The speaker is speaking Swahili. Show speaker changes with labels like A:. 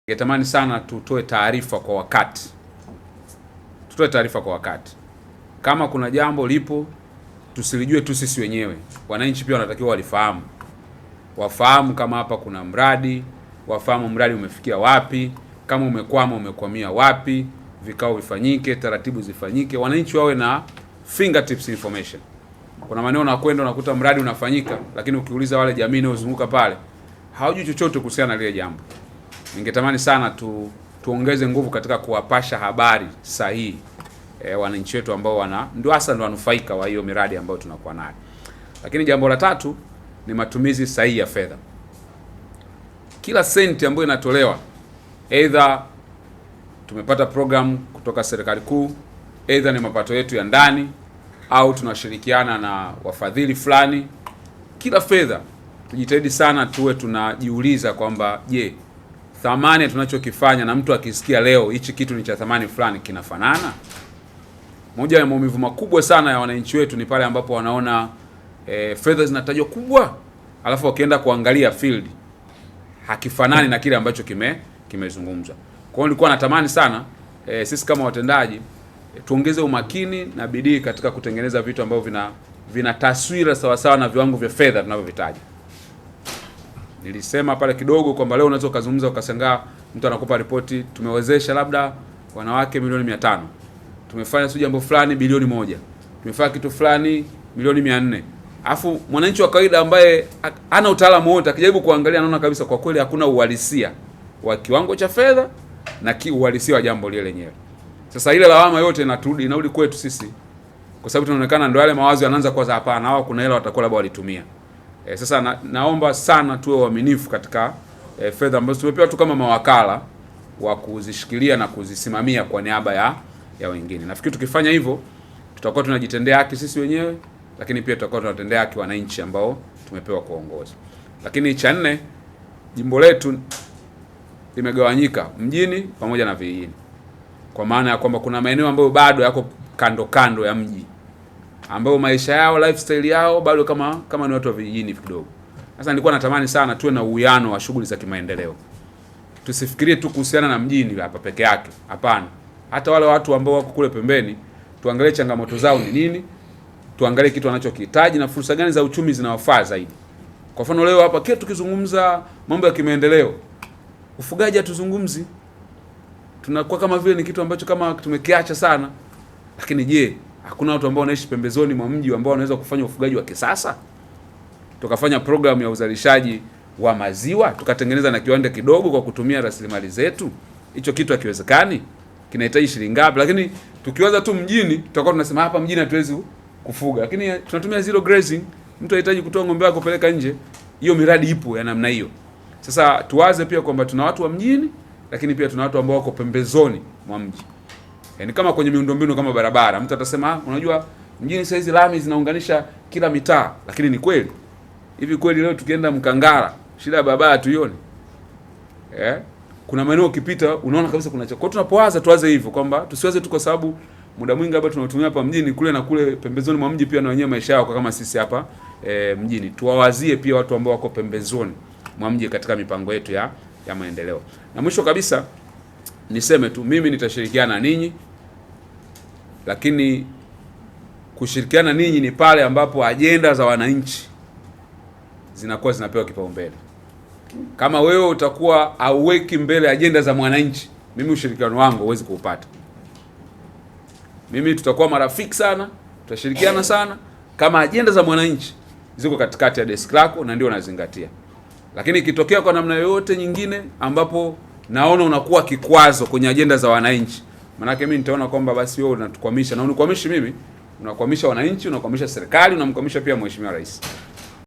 A: Ningetamani sana tutoe taarifa kwa wakati. Kama kuna jambo lipo tusilijue tu sisi wenyewe. Wananchi pia wanatakiwa walifahamu. Wafahamu kama hapa kuna mradi, wafahamu mradi umefikia wapi, kama umekwama umekwamia wapi, vikao vifanyike, taratibu zifanyike, wananchi wawe na fingertips information. Kuna maeneo unakwenda unakuta mradi unafanyika, lakini ukiuliza wale jamii inayozunguka pale, hawajui chochote kuhusiana na lile jambo. Ningetamani sana tuongeze nguvu katika kuwapasha habari sahihi wananchi wetu ambao ndio wanufaika wa hiyo miradi ambayo tunakuwa nayo. Lakini jambo la tatu ni matumizi sahihi ya fedha. Kila senti ambayo inatolewa, either tumepata program kutoka serikali kuu, either ni mapato yetu ya ndani au tunashirikiana na wafadhili fulani, kila fedha tujitahidi sana tuwe tunajiuliza kwamba je, thamani tunachokifanya na mtu akisikia leo hichi kitu ni cha thamani fulani kinafanana? Moja ya maumivu makubwa sana ya wananchi wetu ni pale ambapo wanaona fedha zinatajwa kubwa, alafu wakienda kuangalia field hakifanani na kile ambacho kimezungumzwa. Kwa hiyo nilikuwa natamani sana sisi kama watendaji tuongeze umakini na bidii katika kutengeneza vitu ambavyo vina taswira sawa sawa na viwango vya fedha tunavyovitaja. Nilisema pale kidogo kwamba leo unaweza kuzungumza ukashangaa mtu anakupa ripoti, tumewezesha labda wanawake milioni 500. Tumefanya jambo fulani bilioni 1. Tumefanya kitu fulani milioni 400. Alafu mwananchi wa kawaida ambaye hana utaalamu wote akijaribu kuangalia anaona kabisa kwa kweli hakuna uhalisia wa kiwango cha fedha na uhalisia wa jambo lile lenyewe. Sasa ile lawama yote inarudi kwetu sisi. Kwa sababu tunaonekana ndio yale mawazo yanaanza kwa hapana, hao kuna hela watakuwa labda walitumia. Sasa naomba sana tuwe waaminifu katika fedha ambazo tumepewa tu kama mawakala wa kuzishikilia na kuzisimamia kwa niaba ya wengine. Nafikiri tukifanya hivyo tutakuwa tunajitendea haki sisi wenyewe, lakini pia tutakuwa tunatendea haki wananchi ambao tumepewa kuongoza. Lakini cha nne, jimbo letu limegawanyika mjini pamoja na vijijini. Kwa maana ya kwamba kuna maeneo ambayo bado yako kando ya mji, ambao maisha yao, lifestyle yao bado kama ni watu wa vijijini kidogo. Sasa nilikuwa natamani sana tuwe na uwiano wa shughuli za kimaendeleo. Tusifikirie tu kuhusiana na mjini hapa peke yake. Hapana. Hata wale watu ambao wako kule pembeni, tuangalie changamoto zao ni nini, tuangalie kitu wanachokihitaji na fursa gani za uchumi zinawafaa zaidi. Kwa mfano leo hapa kile tukizungumza mambo ya kimaendeleo, ufugaji hatuzungumzi. Tunakuwa kama vile ni kitu ambacho kama tumekiacha sana. Lakini je, hakuna watu ambao wanaishi pembezoni mwa mji ambao wanaweza kufanya ufugaji wa kisasa? Tukafanya programu ya uzalishaji wa maziwa, tukatengeneza na kiwanda kidogo kwa kutumia rasilimali zetu. Hicho kitu hakiwezekani? Kinahitaji shilingi ngapi? Lakini tukiwaza tu mjini, tutakuwa tunasema hapa mjini hatuwezi kufuga. Lakini tunatumia zero grazing. Mtu anahitaji kutoa ng'ombe wake kupeleka nje. Hiyo miradi ipo ya namna hiyo. Sasa tuwaze pia kwamba tuna watu wa mjini, lakini pia tuna watu ambao wako pembezoni mwa mji. Yaani kama kwenye miundombinu kama barabara, mtu atasema unajua mjini saizi lami zinaunganisha kila mitaa, lakini ni kweli? Hivi kweli leo tukienda Mkangara, shida ya barabara tuione? Kuna maeneo ukipita unaona kabisa kuna cha. Kwa tunapowaza tuwaze hivyo kwamba tusiwaze tu kwa sababu muda mwingi hapa tunatumia hapa mjini, kule na kule pembezoni mwa mji pia na wenyewe maisha yao kama sisi hapa mjini. Tuwawazie pia watu ambao wako pembezoni mwa mji katika mipango yetu ya maendeleo. Na mwisho kabisa niseme tu mimi nitashirikiana na ninyi, lakini kushirikiana ninyi ni pale ambapo ajenda za wananchi zinakuwa zinapewa kipaumbele. Kama wewe utakuwa hauweki mbele ajenda za mwananchi, mimi ushirikiano wangu huwezi kuupata. Mimi tutakuwa marafiki sana, tutashirikiana sana kama ajenda za mwananchi ziko katikati ya desk lako na ndio unazingatia. Lakini ikitokea kwa namna yoyote nyingine ambapo naona unakuwa kikwazo kwenye ajenda za wananchi, manake mimi nitaona kwamba basi wewe unatukwamisha, na unikwamishi mimi, unakwamisha wananchi, unakwamisha serikali, unamkwamisha pia Mheshimiwa Rais.